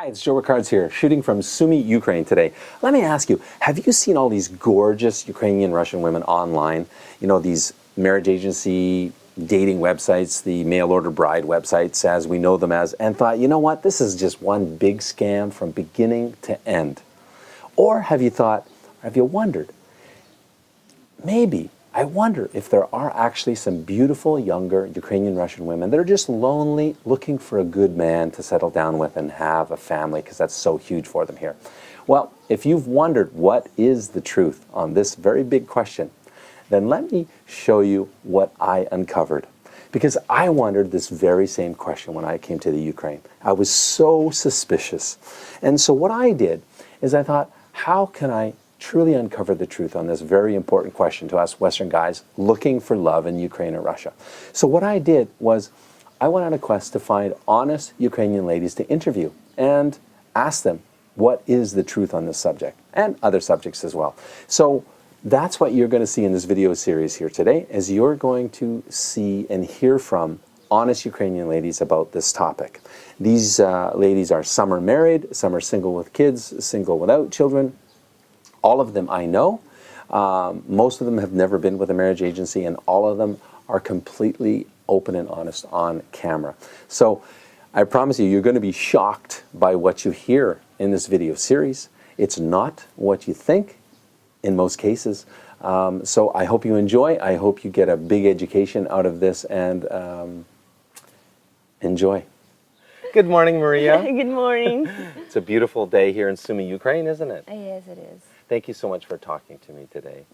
Hi, it's Joe Rickards here, shooting from Sumy, Ukraine today. Let me ask you, have you seen all these gorgeous Ukrainian Russian women online? You know, these marriage agency dating websites, the mail order bride websites as we know them as, and thought, you know what, this is just one big scam from beginning to end? Or have you thought, have you wondered, I wonder if there are actually some beautiful younger Ukrainian Russian women that are just lonely, looking for a good man to settle down with and have a family, because that's so huge for them here. Well, if you've wondered what is the truth on this very big question, then let me show you what I uncovered. Because I wondered this very same question when I came to the Ukraine. I was so suspicious. And so what I did is I thought, how can I truly uncover the truth on this very important question to us Western guys looking for love in Ukraine or Russia? So what I did was I went on a quest to find honest Ukrainian ladies to interview and ask them what is the truth on this subject and other subjects as well. So that's what you're going to see in this video series here today, is you're going to see and hear from honest Ukrainian ladies about this topic. These ladies are, some are married, some are single with kids, single without children. All of them I know. Most of them have never been with a marriage agency, and all of them are completely open and honest on camera. So I promise you, you're going to be shocked by what you hear in this video series. It's not what you think in most cases. So I hope you enjoy. I hope you get a big education out of this, and enjoy. Good morning, Maria. Good morning. It's a beautiful day here in Sumy, Ukraine, isn't it? Yes, it is. Thank you so much for talking to me today.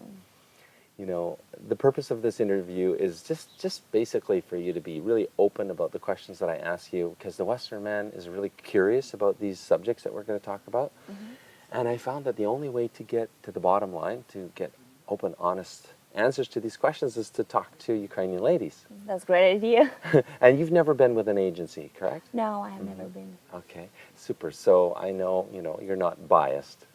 You know, the purpose of this interview is just basically for you to be really open about the questions that I ask you, because the Western man is really curious about these subjects that we're going to talk about. And I found that the only way to get to the bottom line, to get open, honest answers to these questions, is to talk to Ukrainian ladies. That's a great idea. And you've never been with an agency, correct? No, I have never been. Okay, super. So I know, you're not biased.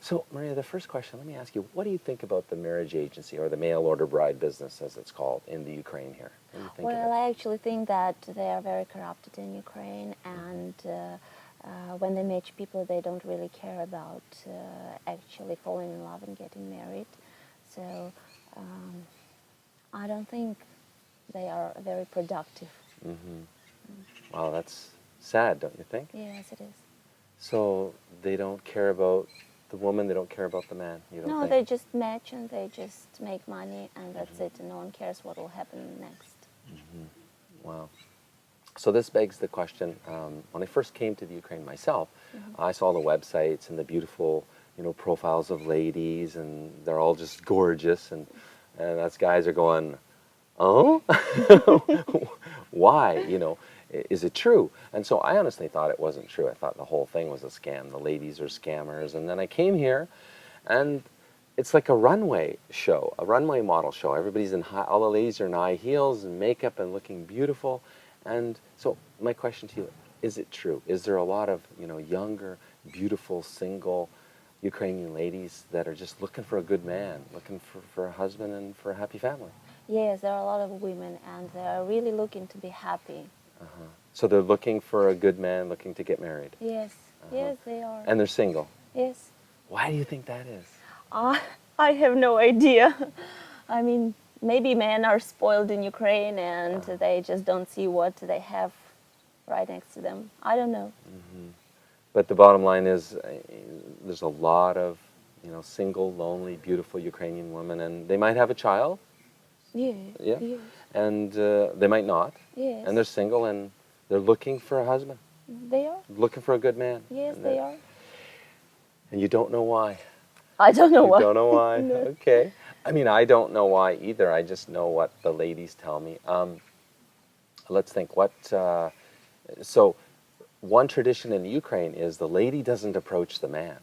So, Maria, the first question, let me ask you, what do you think about the marriage agency, or the mail order bride business, as it's called, in the Ukraine here? What do you think Well, of it? I actually think that they are very corrupted in Ukraine, and when they match people, they don't really care about actually falling in love and getting married. So I don't think they are very productive. Wow, that's sad, don't you think? Yes, it is. So they don't care about the woman, they don't care about the man, you don't No, think? they just match and they just make money, and that's it, and no one cares what will happen next. Wow. So this begs the question, when I first came to the Ukraine myself, I saw the websites and the beautiful, profiles of ladies, and they're all just gorgeous, and us guys are going, oh? Why? Is it true? And so I honestly thought it wasn't true. I thought the whole thing was a scam. The ladies are scammers. And then I came here, and it's like a runway show, a runway model show. Everybody's all the ladies are in high heels and makeup and looking beautiful. And so my question to you, is it true? Is there a lot of, younger, beautiful, single Ukrainian ladies that are just looking for a good man, looking for a husband and for a happy family? Yes, there are a lot of women, and they are really looking to be happy. So they're looking for a good man, looking to get married. Yes, yes, they are. And they're single. Yes. Why do you think that is? I have no idea. I mean, maybe men are spoiled in Ukraine, and they just don't see what they have right next to them. I don't know. But the bottom line is, there's a lot of, single, lonely, beautiful Ukrainian women, and they might have a child. Yeah. Yeah. Yes. And they might not. Yes. And they're single, and they're looking for a husband. They are. Looking for a good man. Yes, they are. And you don't know why. I don't know why. You don't know why? No. Okay. I mean, I don't know why either. I just know what the ladies tell me. Let's think. So one tradition in Ukraine is the lady doesn't approach the man.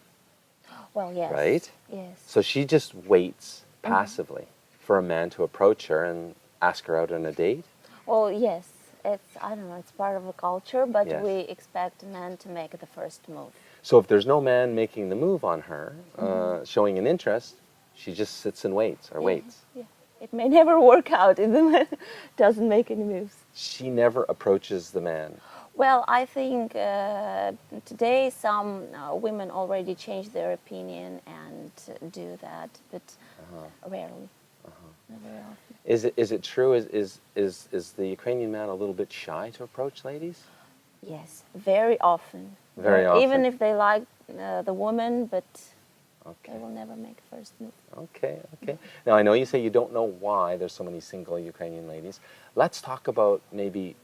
Well, yes. Right? Yes. So she just waits passively for a man to approach her and ask her out on a date? Well, yes. I don't know, it's part of the culture, but Yes. we expect men to make the first move. So if there's no man making the move on her, showing an interest, she just sits and waits, or waits. Yeah. It may never work out if the man doesn't make any moves. She never approaches the man. Well, I think today some women already changed their opinion and do that, but rarely, not very often. Is it true? Is the Ukrainian man a little bit shy to approach ladies? Yes, very often. Very often. Even if they like the woman, but Okay. they will never make first move. Okay, okay. Now, I know you say you don't know why there's so many single Ukrainian ladies. Let's talk about maybe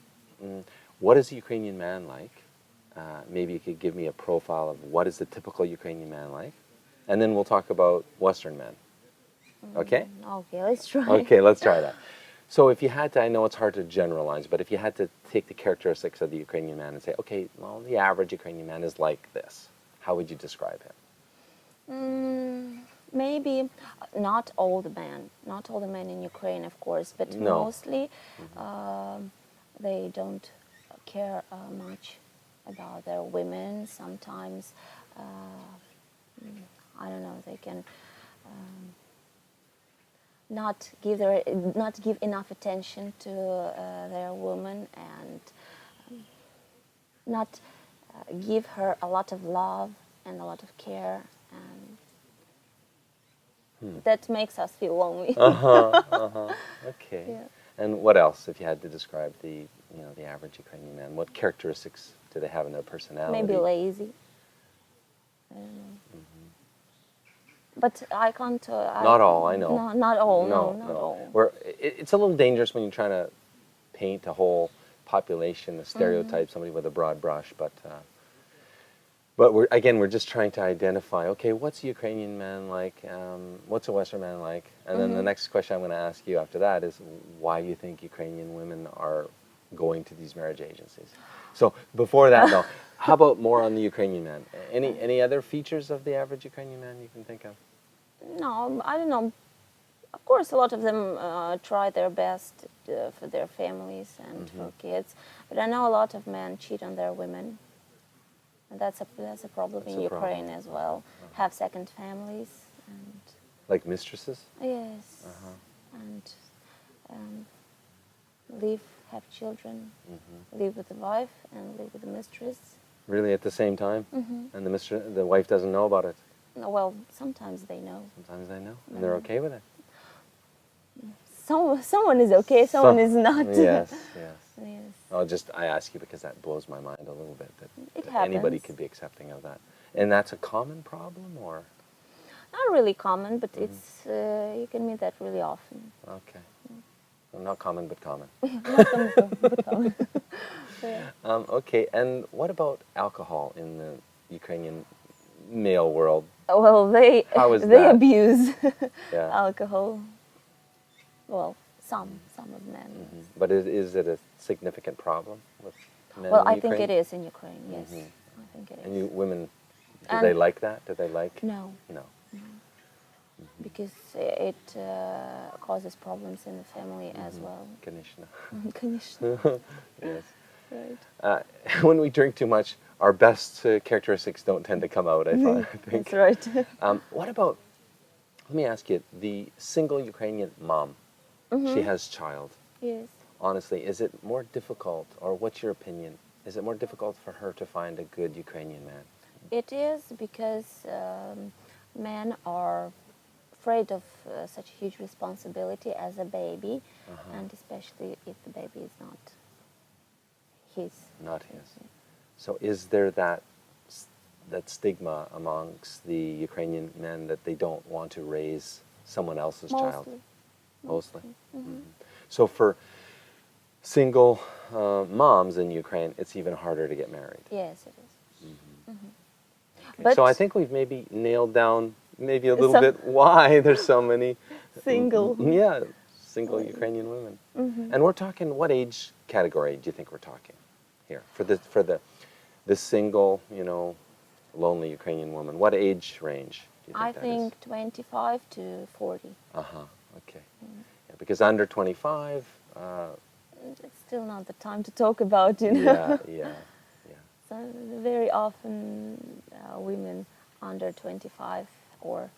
what is a Ukrainian man like? Maybe you could give me a profile of what is the typical Ukrainian man like? And then we'll talk about Western men. Okay? Okay, let's try. Okay, let's try that. So if you had to, I know it's hard to generalize, but if you had to take the characteristics of the Ukrainian man and say, okay, well, the average Ukrainian man is like this, how would you describe him? Maybe not all the men, not all the men in Ukraine, of course, but No. mostly they don't care much about their women. Sometimes, I don't know, they can not give enough attention to their woman and not give her a lot of love and a lot of care, and that makes us feel lonely. Okay. Yeah. And what else, if you had to describe the average Ukrainian man? What characteristics do they have in their personality? Maybe lazy. I don't know. But I can't. Not all, I know. No, not all. No, not all. It's a little dangerous when you're trying to paint a whole population, a stereotype, somebody with a broad brush. But we're just trying to identify. Okay, what's a Ukrainian man like? What's a Western man like? And then the next question I'm going to ask you after that is why you think Ukrainian women are going to these marriage agencies. So before that, though, how about more on the Ukrainian man? Any other features of the average Ukrainian man you can think of? No, I don't know. Of course, a lot of them try their best for their families and for kids. But I know a lot of men cheat on their women. And that's a problem in Ukraine as well. Have second families and like mistresses? yes, and have children, live with the wife and live with the mistress. Really, at the same time? And the wife doesn't know about it? Well, sometimes they know. Sometimes they know, and they're okay with it. Someone is okay, someone is not. Yes, yes. Yes. I ask you because that blows my mind a little bit that happens. anybody could be accepting of that. And that's a common problem, or? Not really common, but it's you can meet that really often. Okay. Well, not common, but common. Not common, but common. Yeah. Okay, and what about alcohol in the Ukrainian male world? Well, they that? abuse Yeah. alcohol. Well, some of them. But is it a significant problem with men Well, in I Ukraine? think it is in Ukraine. Yes, I think it is. And women, do And- they like that? Do they like? No, No. because it causes problems in the family as well. Конечно. Конечно. Yes. Right. When we drink too much, our best characteristics don't tend to come out, I think. That's right. What about, let me ask you, the single Ukrainian mom, she has child. Yes. Honestly, is it more difficult, or what's your opinion, is it more difficult for her to find a good Ukrainian man? It is because men are afraid of such a huge responsibility as a baby, and especially if the baby is not his. Not his. So is there that stigma amongst the Ukrainian men that they don't want to raise someone else's child? Mostly. So for single moms in Ukraine, it's even harder to get married. Yes, it is. Okay. But So I think we've maybe nailed down maybe a little bit why there's so many Single. single Ukrainian women. And we're talking, what age category do you think we're talking here for the single, lonely Ukrainian woman? What age range do you think I that think 25 to 40. Okay. Yeah, because under 25, It's still not the time to talk about, yeah. So very often women under 25 or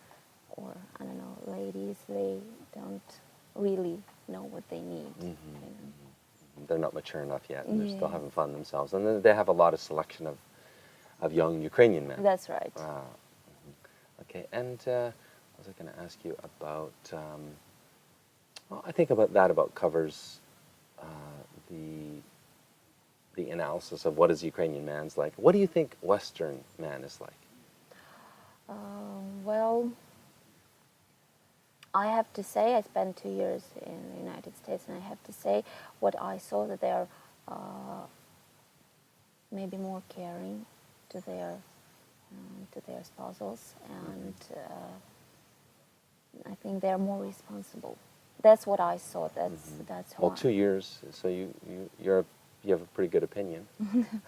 I don't know, ladies, they don't really know what they need. They're not mature enough yet, and they're still Yeah. having fun themselves. And then they have a lot of selection of young Ukrainian men. That's right. Wow. Okay, and what was I going to ask you about? Well, I think about covers the analysis of what is Ukrainian man's like. What do you think Western man is like? Well, I have to say, I spent 2 years in the United States, and I have to say, what I saw that they are maybe more caring to their spouses, and I think they are more responsible. That's what I saw. That's Well, why. 2 years, so you have a pretty good opinion,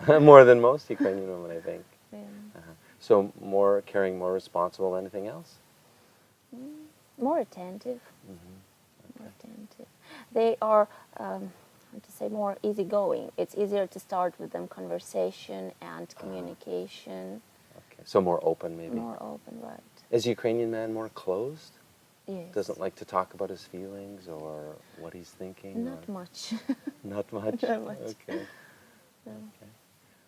more than most Ukrainian women, I think. Yeah. So more caring, more responsible. Anything else? More attentive. Okay. More attentive. They are, how to say, more easygoing. It's easier to start with them conversation and communication. Okay. So more open, maybe. More open, right? Is Ukrainian man more closed? Yes. Doesn't like to talk about his feelings or what he's thinking? Not much. Not much? Not much. Okay. No. Okay.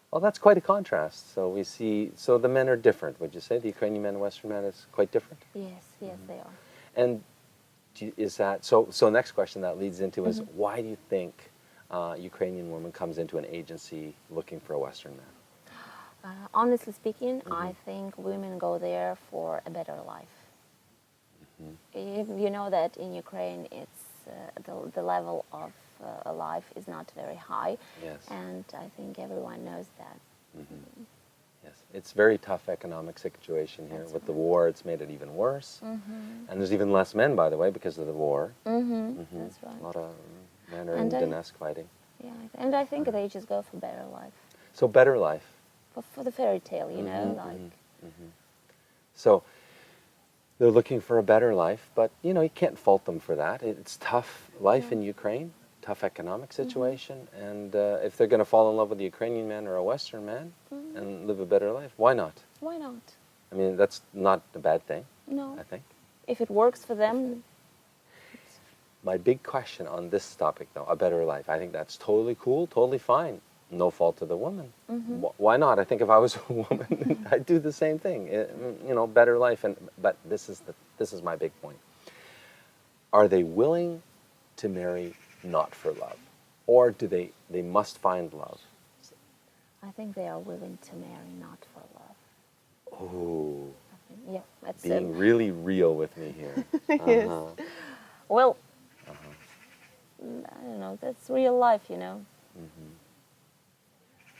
Well, that's quite a contrast. So we see, so the men are different, would you say? The Ukrainian man and Western man is quite different? Yes, yes, they are. And is that, so next question that leads into is, why do you think Ukrainian woman comes into an agency looking for a Western man? Honestly speaking, I think women go there for a better life. You know that in Ukraine, it's the level of life is not very high, Yes. and I think everyone knows that. Yes. It's a very tough economic situation here. That's With the right. war, it's made it even worse. And there's even less men, by the way, because of the war. That's A right. lot of men are And in I- Donetsk fighting. Yeah, and I think they just go for better life, So better life. for the fairy tale, you know, like. So they're looking for a better life, but you know, you can't fault them for that. It's tough life in Ukraine, tough economic situation, and if they're going to fall in love with a Ukrainian man or a Western man and live a better life, why not? Why not? I mean, that's not a bad thing, No, I think. if it works for them. My big question on this topic, though, a better life, I think that's totally cool, totally fine. No fault to the woman. Why not? I think if I was a woman, I'd do the same thing. You know, better life. But this is my big point. Are they willing to marry not for love, or do they must find love? I think they are willing to marry not for love. Oh, Yeah, that's being really real with me here. Yes. Well, I don't know. That's real life, you know.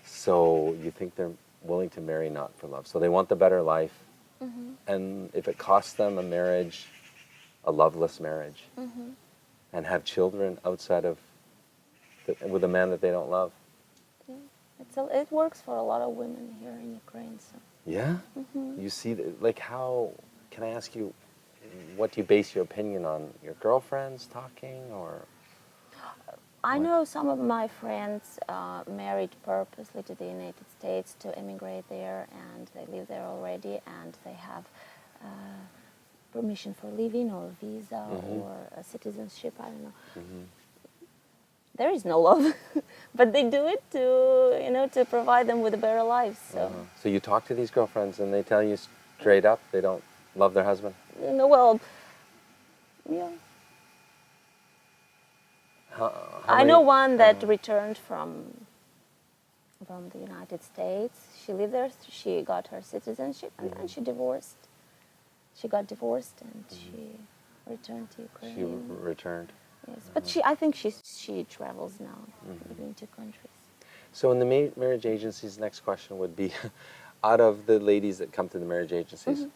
So you think they're willing to marry not for love? So they want the better life, and if it costs them a marriage, a loveless marriage, and have children outside of with a man that they don't love. Yeah. It works for a lot of women here in Ukraine. So. Yeah. You see, like, how? Can I ask you, what do you base your opinion on? Your girlfriends talking, or? I know some of my friends married purposely to the United States to immigrate there, and they live there already, and they have permission for living or visa or a citizenship. I don't know. There is no love, but they do it to provide them with a better life. So, So you talk to these girlfriends, and they tell you straight up they don't love their husband. no, well, yeah. How I many- know one that returned from the United States. She lived there. She got her citizenship, and then she divorced. She got divorced, and she returned to Ukraine. She returned. Yes, but I think she travels now between two countries. So in the marriage agencies, next question would be, out of the ladies that come to the marriage agencies,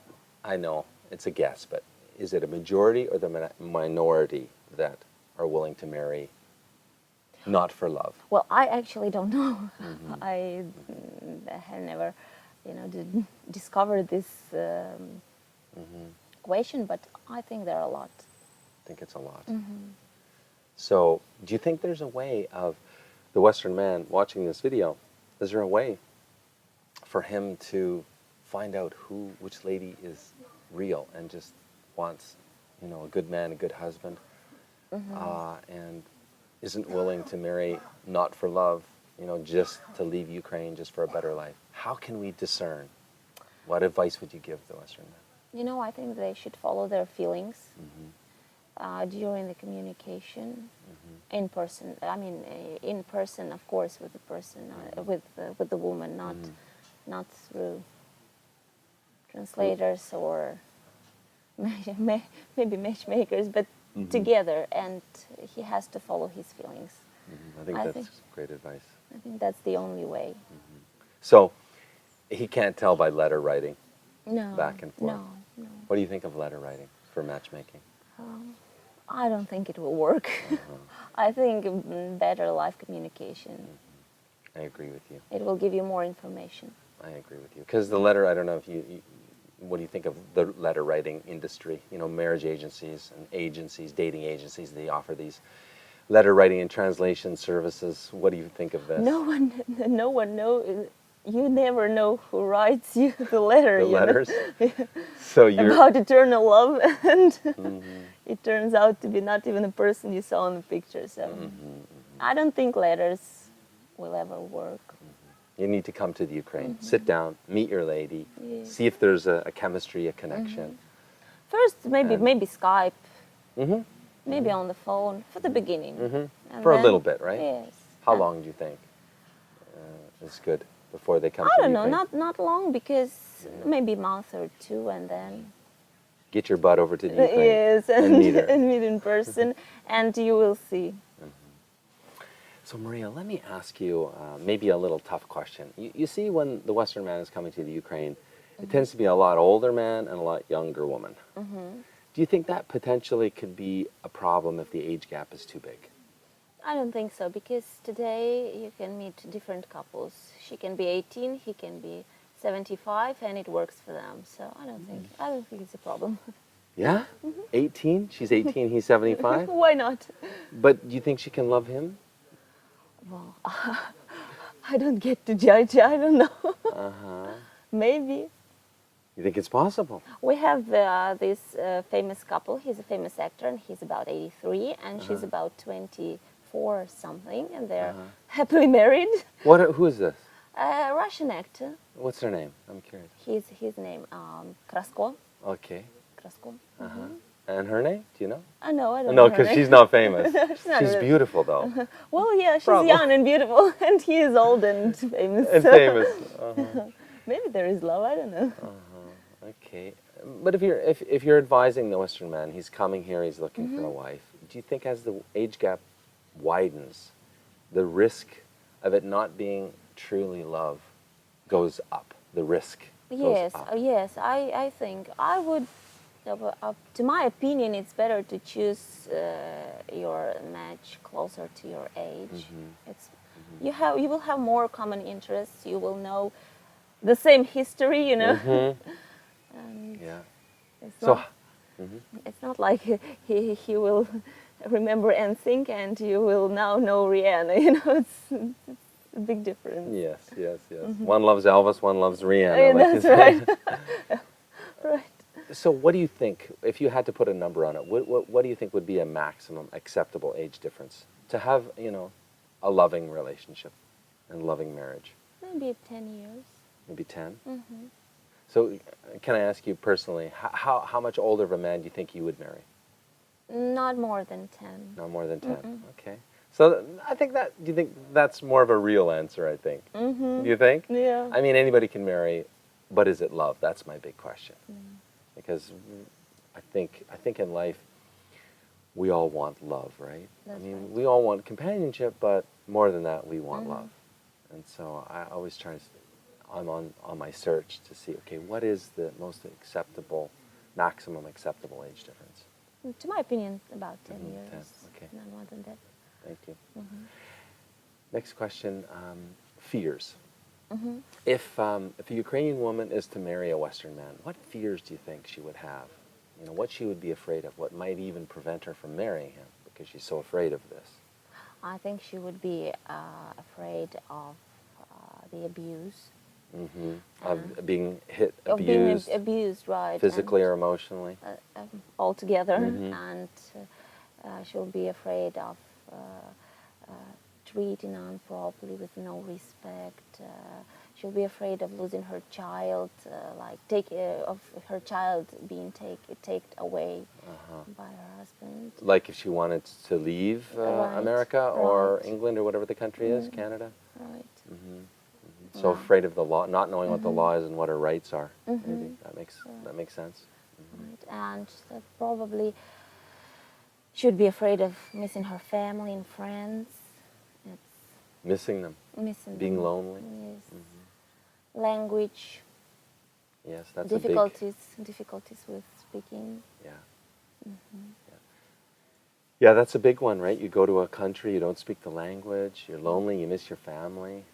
I know it's a guess, but is it a majority or the minority that are willing to marry not for love? Well, I actually don't know. I have never, discovered this question, but I think there are a lot. I think it's a lot. So do you think there's a way of the Western man watching this video, is there a way for him to find out which lady is real and just wants, a good man, a good husband? And isn't willing to marry not for love, just to leave Ukraine just for a better life. How can we discern? What advice would you give the Western men? I think they should follow their feelings during the communication in person. I mean, in person, of course, with the person, with the woman, not through translators or maybe matchmakers, but together. And he has to follow his feelings. I think that's great advice. I think that's the only way. So he can't tell by letter writing back and forth? No. What do you think of letter writing for matchmaking? I don't think it will work. I think better live communication. I agree with you. It will give you more information. I agree with you. Because the letter, I don't know if what do you think of the letter writing industry? Marriage agencies and dating agencies, they offer these letter writing and translation services. What do you think of this? No one knows. You never know who writes you the letter. The letters? So you're about eternal love, and it turns out to be not even the person you saw in the picture. So I don't think letters will ever work. You need to come to the Ukraine, sit down, meet your lady, see if there's a chemistry, a connection. First, maybe Skype, maybe on the phone for the beginning. And for a then, little bit, right? Yes. How long do you think is good before they come I to the don't know, Ukraine? not long, because maybe a month or two, and then Get your butt over to the Ukraine yes, and meet her. and meet in person, and you will see. So Maria, let me ask you maybe a little tough question. You see, when the Western man is coming to the Ukraine, it tends to be a lot older man and a lot younger woman. Do you think that potentially could be a problem if the age gap is too big? I don't think so, because today you can meet different couples. She can be 18, he can be 75, and it works for them. So I don't think it's a problem. Yeah? 18? She's 18, he's 75? Why not? But do you think she can love him? Well, I don't get to judge. I don't know. Maybe. You think it's possible? We have this famous couple. He's a famous actor, and he's about 83, and she's about 24 something, and they're happily married. Who is this? A Russian actor. What's her name? I'm curious. His name Krasko. Okay. Krasko. And her name? Do you know? No, I don't No, know her because name. she's not famous. She's not She's really- beautiful, though. Well, yeah, she's Probably. young and beautiful, and he is old and famous. And so famous. maybe there is love. I don't know. Okay. But if you're advising the Western man, he's coming here, he's looking for a wife. Do you think as the age gap widens, the risk of it not being truly love goes up? The risk goes up. Yes. I think I would. To my opinion, it's better to choose your match closer to your age. It's you will have more common interests. You will know the same history, And Yeah. it's So, not, it's not like he will remember NSYNC and you will now know Rihanna. It's a big difference. yes. One loves Elvis, one loves Rihanna. like you That's said. right. Right. So what do you think, if you had to put a number on it, what do you think would be a maximum acceptable age difference to have, a loving relationship and loving marriage? Maybe 10 years. Maybe 10? So can I ask you personally, how much older of a man do you think you would marry? Not more than 10. No more than 10. Okay. So I think do you think that's more of a real answer, I think? Do you think? Yeah. I mean, anybody can marry, but is it love? That's my big question. Because I think in life, we all want love, right? That's I mean, right. we all want companionship, but more than that, we want love. And so I always try to, I'm on my search to see, okay, what is the most acceptable, maximum acceptable age difference? To my opinion, about 10 years. 10, okay. Not more than that. Thank you. Next question, fears. If a Ukrainian woman is to marry a Western man, what fears do you think she would have? What she would be afraid of? What might even prevent her from marrying him because she's so afraid of this? I think she would be afraid of the abuse. Of being hit, Of abused, being abused, right. physically and, or emotionally? altogether. And she'll be afraid of treating Anne properly with no respect. She'll be afraid of losing her child, of her child being taken away by her husband. Like if she wanted to leave Right, America or right. England or whatever the country is, Canada. Right. So Yeah. afraid of the law, not knowing what the law is and what her rights are. Maybe that makes sense. Right. And probably should be afraid of missing her family and friends. It's Missing them, missing being them. lonely. Yes. Language Yes, that's difficulties with speaking. yeah. Yeah, that's a big one, right? You go to a country, you don't speak the language, you're lonely, you miss your family.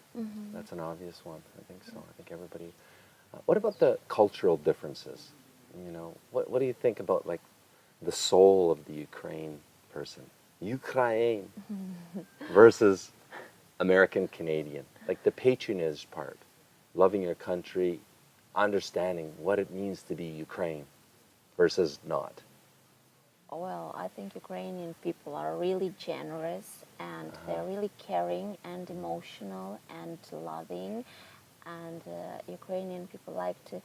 That's an obvious one. I think so. I think everybody. What about the cultural differences? You know, what do you think about like the soul of the Ukraine person, Ukraine, versus American Canadian? Like the patronage part, loving your country, understanding what it means to be Ukraine, versus not. Well, I think Ukrainian people are really generous and they're really caring and emotional and loving. And Ukrainian people like to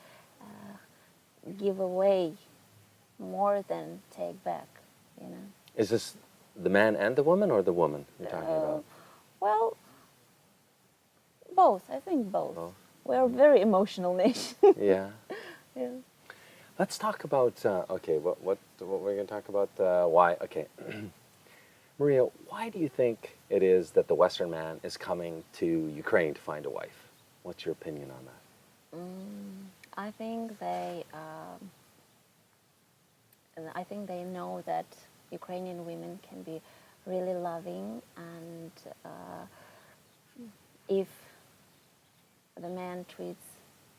give away more than take back, you know. Is this the man and the woman, or the woman you're talking about? Well, both. I think both. Both. We're a very emotional nation. Yeah. Yeah. Let's talk about okay. What we're going to talk about? Why? Okay, Maria, why do you think it is that the Western man is coming to Ukraine to find a wife? What's your opinion on that? I think they know that Ukrainian women can be really loving, and if the man treats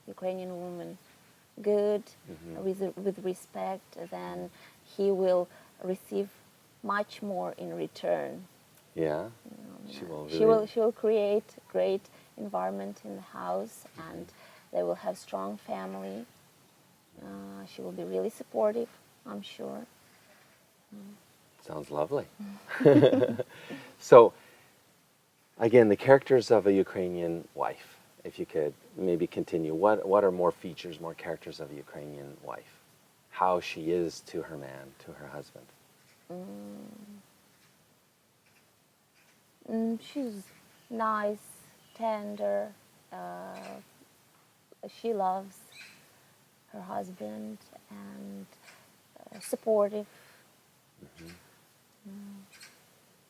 Ukrainian woman good, with respect, then he will receive much more in return. Yeah, She will create great environment in the house, and they will have strong family. She will be really supportive, I'm sure. Sounds lovely. So, again, the characters of a Ukrainian wife. If you could maybe continue, what are more features, more characters of a Ukrainian wife? How she is to her man, to her husband. She's nice, tender. She loves her husband and supportive.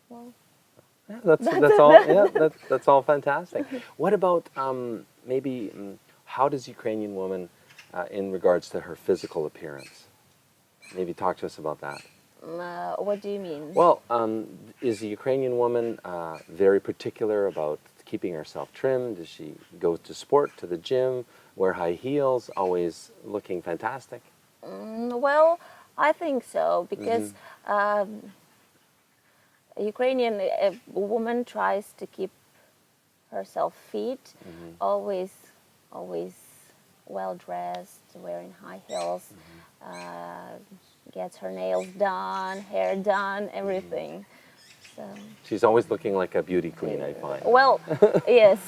Well, Yeah, that's all. Yeah, that's all fantastic. What about maybe how does Ukrainian woman, in regards to her physical appearance? Maybe talk to us about that. what do you mean? Well, is the Ukrainian woman very particular about keeping herself trim? Does she go to sport, to the gym, wear high heels, always looking fantastic? Well, I think so, because a Ukrainian woman tries to keep herself fit, always well dressed, wearing high heels, gets her nails done, hair done, everything. So, She's always looking like a beauty queen, I find. well, yes.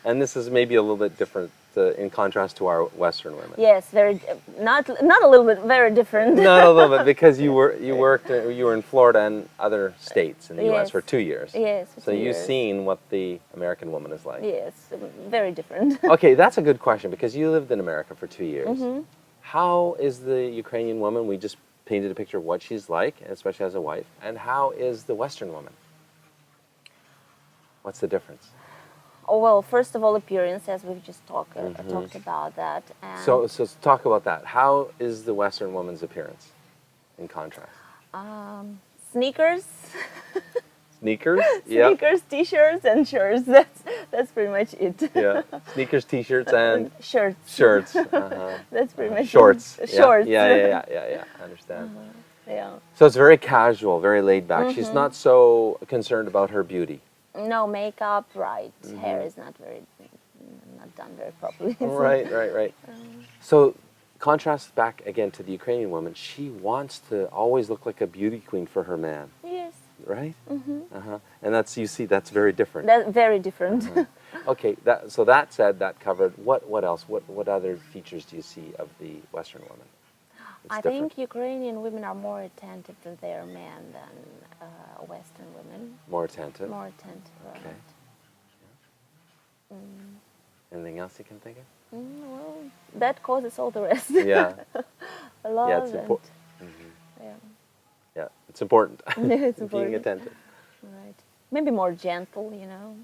And this is maybe a little bit different in contrast to our Western women. Yes, very not a little bit, very different. Not a little bit, because you were in Florida and other states in the U.S. Yes. for 2 years. Yes. for So 2 you've years. seen what the American woman is like. Yes, very different. Okay, that's a good question, because you lived in America for 2 years. How is the Ukrainian woman? We just painted a picture of what she's like, especially as a wife. And how is the Western woman? What's the difference? Oh, well, first of all, appearance, as we've just talked about that. And So talk about that. How is the Western woman's appearance in contrast? sneakers, Sneakers? Yeah. sneakers, t-shirts, and shirts. That's pretty much it. Yeah. Sneakers, t-shirts, and Shirts. shirts. Uh-huh. That's pretty much Shorts. it. Yeah. Shorts. Yeah. I understand. Yeah. So it's very casual, very laid back. She's not so concerned about her beauty. No makeup, right? Hair is not done very properly. Right. So contrast back again to the Ukrainian woman. She wants to always look like a beauty queen for her man. Yes. right? And that's, you see, that's very different. That's very different. Okay, so that said, that covered, what else? What other features do you see of the Western woman? It's I different. think Ukrainian women are more attentive to their men than Western women. More attentive. More attentive, right. Okay. Anything else you can think of? Well, that causes all the rest. Yeah. Love Yeah, it's and important. yeah. Yeah, it's important. It's Being important. attentive. Right. Maybe more gentle, you know.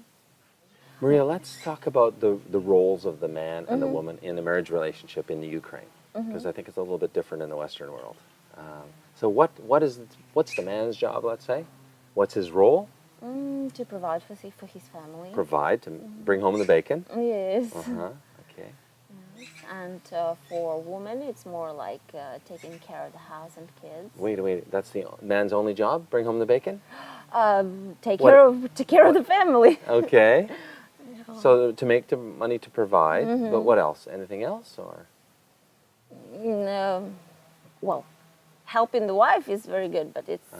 Maria, let's talk about the roles of the man and the woman in a marriage relationship in the Ukraine, because I think it's a little bit different in the Western world. So what's the man's job, let's say? What's his role? To provide for his family. Provide, to bring home the bacon. Yes. Okay. Yes. And for a woman, it's more like taking care of the house and kids. Wait, that's the man's only job? Bring home the bacon? Take What- care of the family. Okay. So to make the money to provide, but what else? Anything else, or? Well, helping the wife is very good, but it's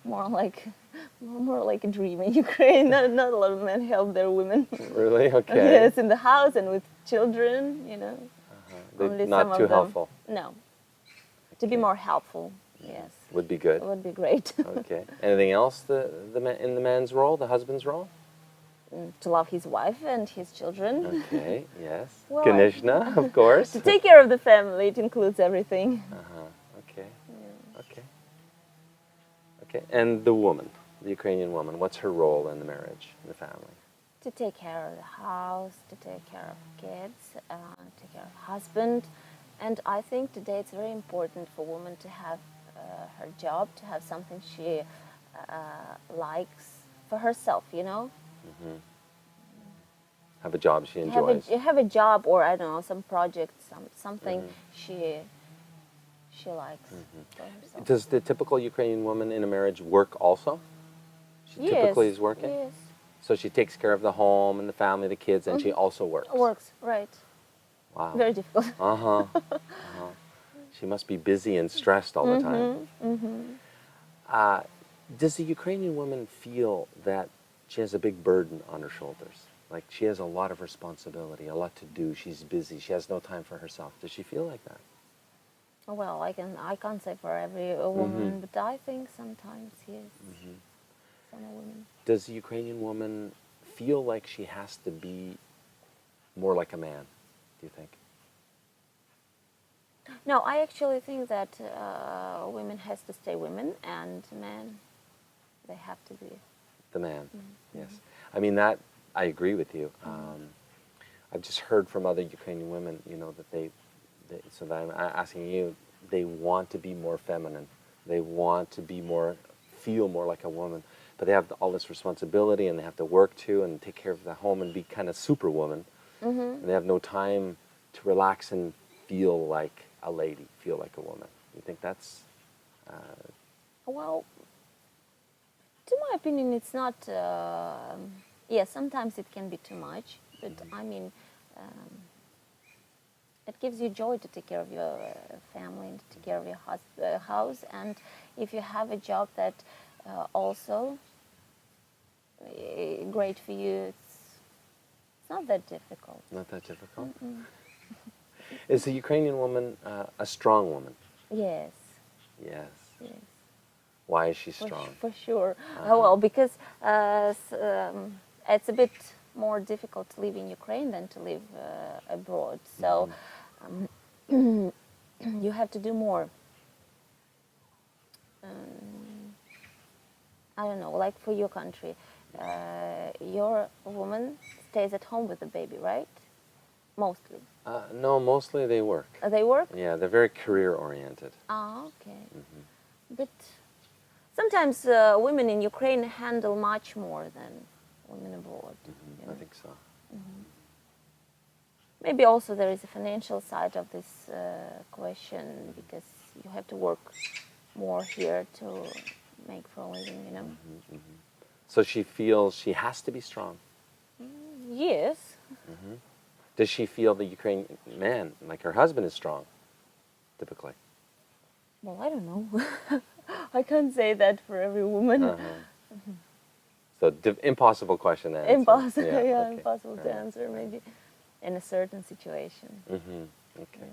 more like a dream in Ukraine. Not a lot of men help their women. Really? Okay. Yes, in the house and with children, you know. They're Only not some too of them. helpful. No. To be Okay. more helpful, yes. Would be good. It would be great. Okay. Anything else in the man's role, the husband's role? To love his wife and his children. Okay. Yes. Well, Ganishna, of course. To take care of the family, it includes everything. Okay. Okay. Okay. And the woman, the Ukrainian woman, what's her role in the marriage, in the family? To take care of the house, to take care of kids, take care of husband. And I think today it's very important for women to have her job, to have something she likes for herself, you know? Have a job she enjoys. Have a job, or I don't know, some project, something she likes for herself. Does the typical Ukrainian woman in a marriage work also? She Yes, typically is working? Yes. So she takes care of the home and the family, the kids, and she also works? Works, right. Wow. Very difficult. She must be busy and stressed all the time. Does the Ukrainian woman feel that she has a big burden on her shoulders? Like she has a lot of responsibility, a lot to do, she's busy, she has no time for herself. Does she feel like that? Well, I can't say for every woman, but I think sometimes yes. Some women. Does the Ukrainian woman feel like she has to be more like a man, do you think? No, I actually think that women has to stay women, and men, they have to be. The man, yes. I mean, that, I agree with you. I've just heard from other Ukrainian women, you know, that so that I'm asking you, they want to be more feminine. They want to be feel more like a woman. But they have all this responsibility, and they have to work too, and take care of the home, and be kind of superwoman. And they have no time to relax and feel like a lady, feel like a woman. You think that's... Well, to my opinion, it's not... yeah, sometimes it can be too much, but I mean, it gives you joy to take care of your family and to take care of your house. And if you have a job that also great for you, it's not that difficult. Not that difficult? Is the Ukrainian woman a strong woman? Yes. Yes. Yes. Why is she strong? For sure. Well, because it's a bit more difficult to live in Ukraine than to live abroad. So you have to do more. I don't know, like for your country, your woman stays at home with the baby, right? Mostly. No, mostly they work. They work? Yeah, they're very career-oriented. Ah, okay. But sometimes women in Ukraine handle much more than women abroad. You know? I think so. Maybe also there is a financial side of this question, because you have to work more here to make for a living, you know. So she feels she has to be strong. Yes. Does she feel the Ukrainian man, like her husband, is strong, typically? Well, I don't know. I can't say that for every woman. So impossible question to answer. Impossible, yeah, okay. impossible to Right. answer maybe in a certain situation. Okay.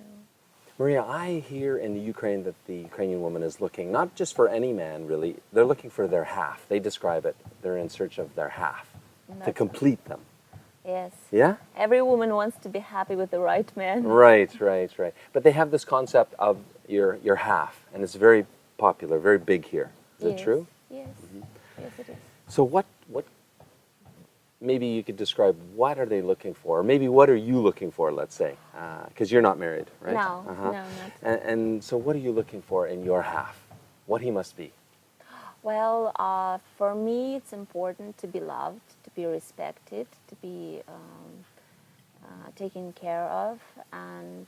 Maria, I hear in the Ukraine that the Ukrainian woman is looking not just for any man, really. They're looking for their half. They describe it. They're in search of their half to That's- complete them. Yes. Yeah? Every woman wants to be happy with the right man. Right. But they have this concept of your half, and it's very popular, very big here. Is it Yes. true? Yes. Yes, it is. So what maybe you could describe what are they looking for, or maybe what are you looking for, let's say, because you're not married, right? No, no, not. And so what are you looking for in your half? What he must be? Well, for me, it's important to be loved, to be respected, to be taken care of, and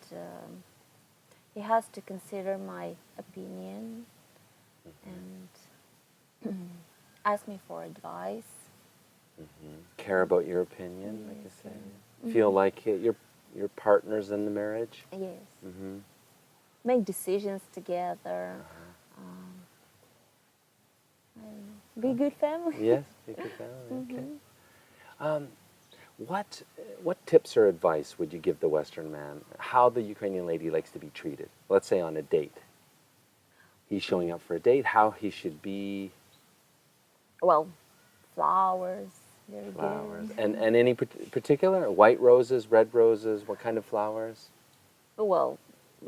he has to consider my opinion and ask me for advice. Care about your opinion, like you say. Feel like your partner's in the marriage. Yes. Make decisions together. And be a good family. Yes, be a good family. Okay. What tips or advice would you give the Western man? How the Ukrainian lady likes to be treated? Let's say on a date. He's showing up for a date. How he should be. Well, flowers. Very Flowers. good. And any particular? White roses, red roses. What kind of flowers? Well,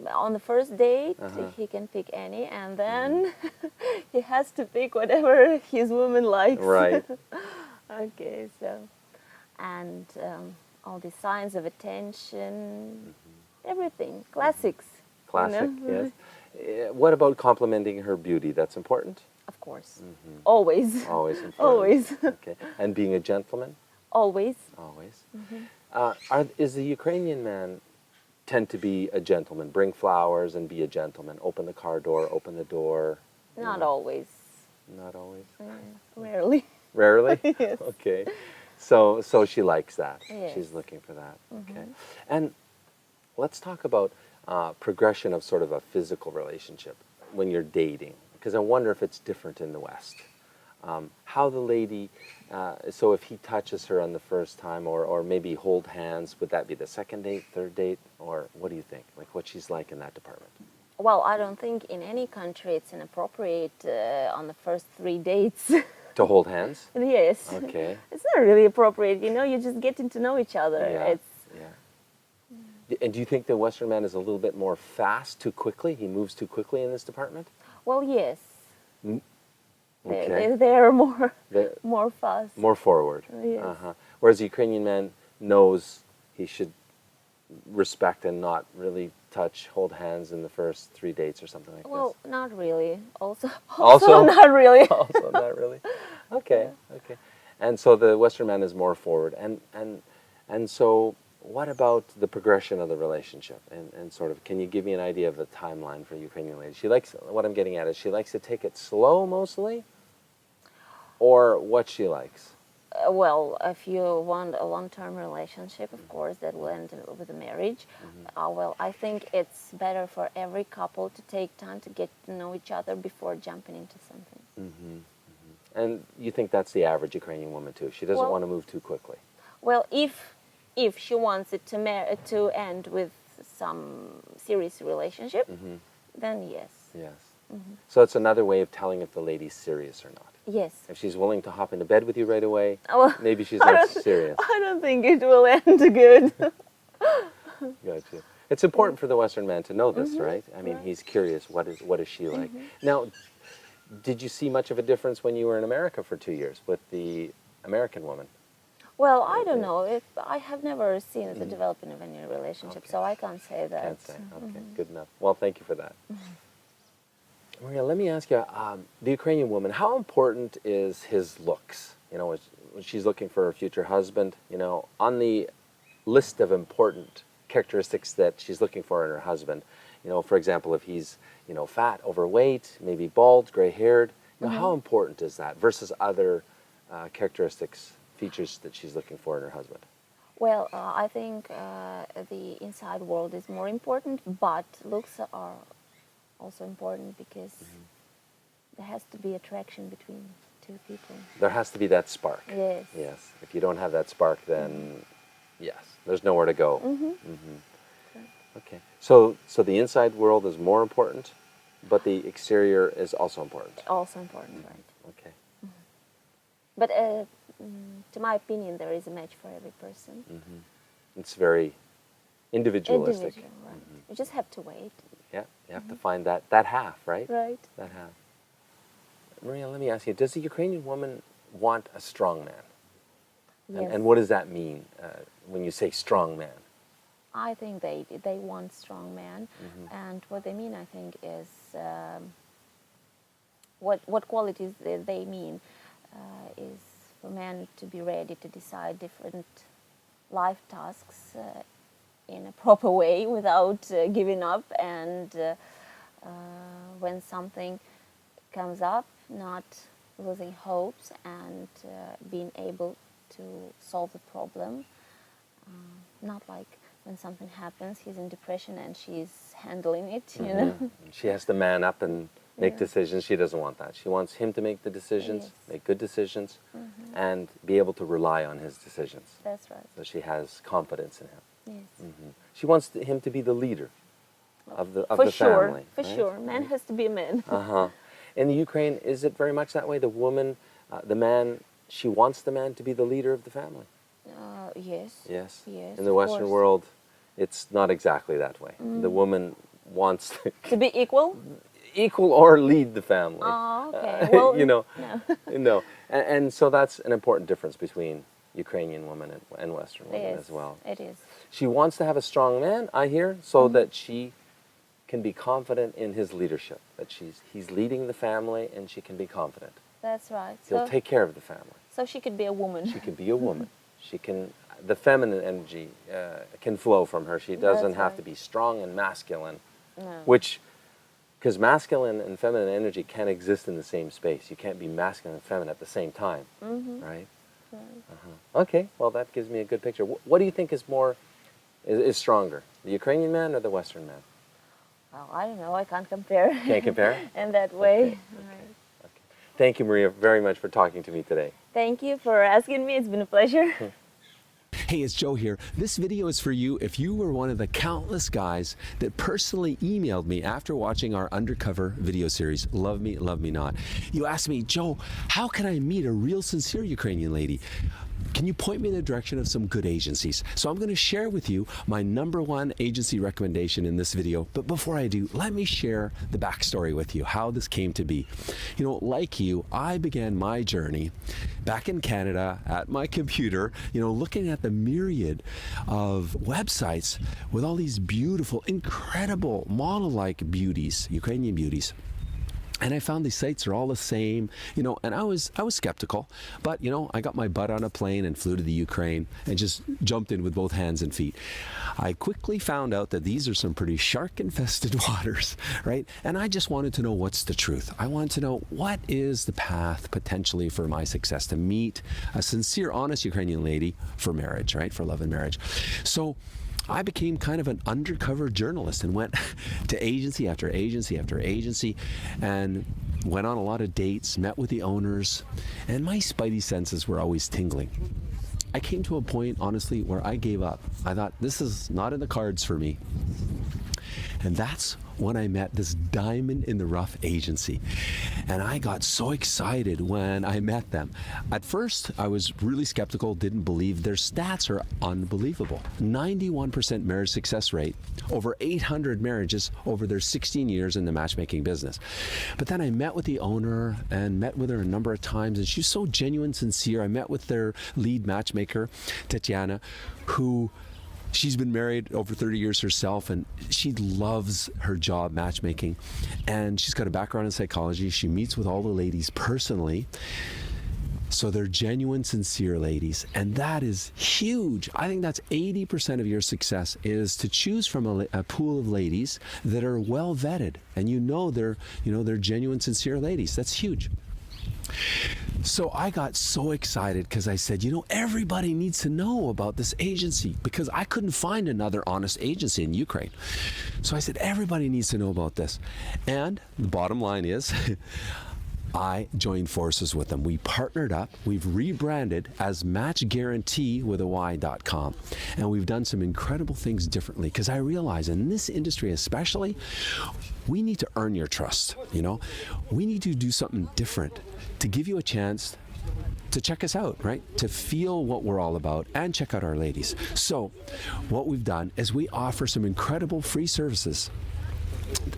on the first date, he can pick any, and then he has to pick whatever his woman likes. Right. Okay, so, and all the signs of attention, everything, classics. Classic. You know? Yes. What about complimenting her beauty? That's important. Of course, always. Always important. Always. Okay. And being a gentleman. Always. Always. Is the Ukrainian man tend to be a gentleman, bring flowers and be a gentleman, open the car door, open the door? Not always. Not always. Rarely. Rarely? Yes. Okay. So she likes that. Yes. She's looking for that. Okay. And let's talk about progression of sort of a physical relationship when you're dating, because I wonder if it's different in the West. How the lady, so if he touches her on the first time or maybe hold hands, would that be the second date, third date, or what do you think? Like what she's like in that department? Well, I don't think in any country it's inappropriate on the first 3 dates. To hold hands? Yes. Okay. It's not really appropriate, you know, you're just getting to know each other. Yeah. And do you think the Western man is a little bit more fast, too quickly? He moves too quickly in this department? Well, yes. Okay. They're more They're more fast. more forward. Yes. Whereas the Ukrainian man knows he should respect and not really touch, hold hands in the first 3 dates or something like Well, not really. Also Also? not really. this. Also, not really. Okay. And so the Western man is more forward. And so what about the progression of the relationship? And sort of, can you give me an idea of the timeline for a Ukrainian lady? She likes, what I'm getting at is she likes to take it slow mostly, or what she likes? Well, if you want a long-term relationship, of course, that will end with a marriage. Well, I think it's better for every couple to take time to get to know each other before jumping into something. And you think that's the average Ukrainian woman too? She doesn't Well- want to move too quickly. Well, if she wants it to end with some serious relationship, then yes. Yes. So it's another way of telling if the lady's serious or not. Yes. If she's willing to hop into bed with you right away, Well, maybe she's not serious. I don't think it will end good. Gotcha. It's important for the Western man to know this, right? I mean, he's curious. What is she like? Now, did you see much of a difference when you were in America for 2 years with the American woman? Well, I don't know. I have never seen the development of any relationship, so I can't say that. Can't say. Okay, good enough. Well, thank you for that. Maria, let me ask you, the Ukrainian woman, how important is his looks? You know, when she's looking for her future husband, you know, on the list of important characteristics that she's looking for in her husband, you know, for example, if he's, you know, fat, overweight, maybe bald, gray-haired, you know, how important is that versus other characteristics, features that she's looking for in her husband? Well, I think the inside world is more important, but looks are also important because there has to be attraction between two people. There has to be that spark. Yes. Yes. If you don't have that spark, then yes, there's nowhere to go. Okay. So the inside world is more important, but the exterior is also important. Also important, right? Okay. But to my opinion, there is a match for every person. It's very individualistic. Individual, right? You just have to wait. Yeah. You have to find that half, right? Right. That half. Maria, let me ask you: does the Ukrainian woman want a strong man? Yes. And what does that mean when you say strong man? I think they want strong men, and what they mean, I think, is what qualities they mean is for men to be ready to decide different life tasks in a proper way without giving up, and when something comes up, not losing hopes and being able to solve the problem. Not like when something happens, he's in depression and she's handling it, you know. She has to man up and make Yeah. decisions. She doesn't want that. She wants him to make the decisions, Yes. make good decisions, and be able to rely on his decisions. That's right. So she has confidence in him. Yes. She wants him to be the leader of the For sure, family. for right? sure. Man has to be a man. In the Ukraine, is it very much that way? The woman, the man, she wants the man to be the leader of the family. Yes. Yes. Yes, In the of Western course. world, it's not exactly that way. The woman wants to To be equal? equal or lead the family. Oh, okay. Well, you know, no. no. And so that's an important difference between Ukrainian women and Western women Yes, as well. it is. She wants to have a strong man, I hear, so that she can be confident in his leadership, that he's leading the family and she can be confident. That's right. He'll take care of the family. So she could be a woman. She can be a woman. She can, the feminine energy can flow from her. She doesn't That's have right. to be strong and masculine, No. because masculine and feminine energy can't exist in the same space. You can't be masculine and feminine at the same time, right? Okay, well that gives me a good picture. What do you think is is stronger, the Ukrainian man or the Western man? Well, I don't know. I can't compare. Can't compare? In that way. Okay, Right. Thank you, Maria, very much for talking to me today. Thank you for asking me. It's been a pleasure. Hey, it's Joe here. This video is for you if you were one of the countless guys that personally emailed me after watching our undercover video series, Love Me, Love Me Not. You asked me, Joe, how can I meet a real sincere Ukrainian lady? Can you point me in the direction of some good agencies? So I'm going to share with you my #1 agency recommendation in this video. But before I do, let me share the backstory with you, how this came to be. You know, like you, I began my journey back in Canada at my computer, you know, looking at the myriad of websites with all these beautiful, incredible model-like beauties, Ukrainian beauties. And I found these sites are all the same, you know, and I was skeptical, but you know, I got my butt on a plane and flew to the Ukraine and just jumped in with both hands and feet. I quickly found out that these are some pretty shark-infested waters, right? And I just wanted to know what's the truth. I wanted to know what is the path potentially for my success to meet a sincere, honest Ukrainian lady for marriage, right? For love and marriage. So I became kind of an undercover journalist and went to agency after agency after agency and went on a lot of dates, met with the owners, and my spidey senses were always tingling. I came to a point, honestly, where I gave up. I thought, this is not in the cards for me. And that's when I met this diamond in the rough agency. And I got so excited when I met them. At first, I was really skeptical, didn't believe. Their stats are unbelievable. 91% marriage success rate, over 800 marriages over their 16 years in the matchmaking business. But then I met with the owner and met with her a number of times, and she's so genuine, sincere. I met with their lead matchmaker, Tatiana, who she's been married over 30 years herself, and she loves her job matchmaking. And she's got a background in psychology. She meets with all the ladies personally. So they're genuine, sincere ladies. And that is huge. I think that's 80% of your success is to choose from a pool of ladies that are well vetted. And they're genuine, sincere ladies. That's huge. So I got so excited because I said, everybody needs to know about this agency, because I couldn't find another honest agency in Ukraine. So I said, everybody needs to know about this. And the bottom line is, I joined forces with them. We partnered up, we've rebranded as matchguarantee.com. And we've done some incredible things differently, because I realize in this industry especially, we need to earn your trust, you know? We need to do something different to give you a chance to check us out, right? To feel what we're all about and check out our ladies. So what we've done is we offer some incredible free services.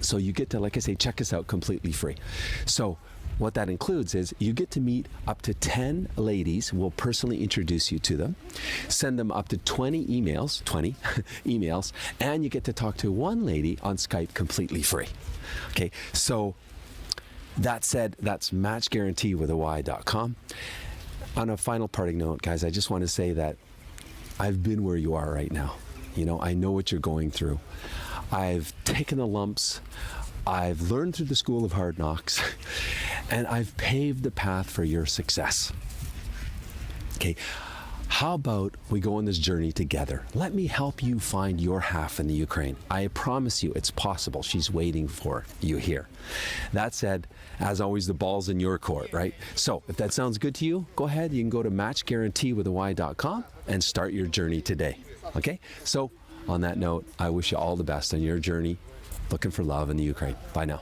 So you get to, like I say, check us out completely free. So what that includes is you get to meet up to 10 ladies. We'll personally introduce you to them, send them up to 20 emails, and you get to talk to one lady on Skype completely free. Okay, so that said, that's matchguarantee.com. On a final parting note, guys, I just want to say that I've been where you are right now. You know, I know what you're going through. I've taken the lumps. I've learned through the school of hard knocks, and I've paved the path for your success. Okay, how about we go on this journey together? Let me help you find your half in the Ukraine. I promise you it's possible. She's waiting for you here. That said, as always, the ball's in your court, right? So if that sounds good to you, go ahead. You can go to matchguarantee.com and start your journey today. Okay, so on that note, I wish you all the best on your journey looking for love in the Ukraine. Bye now.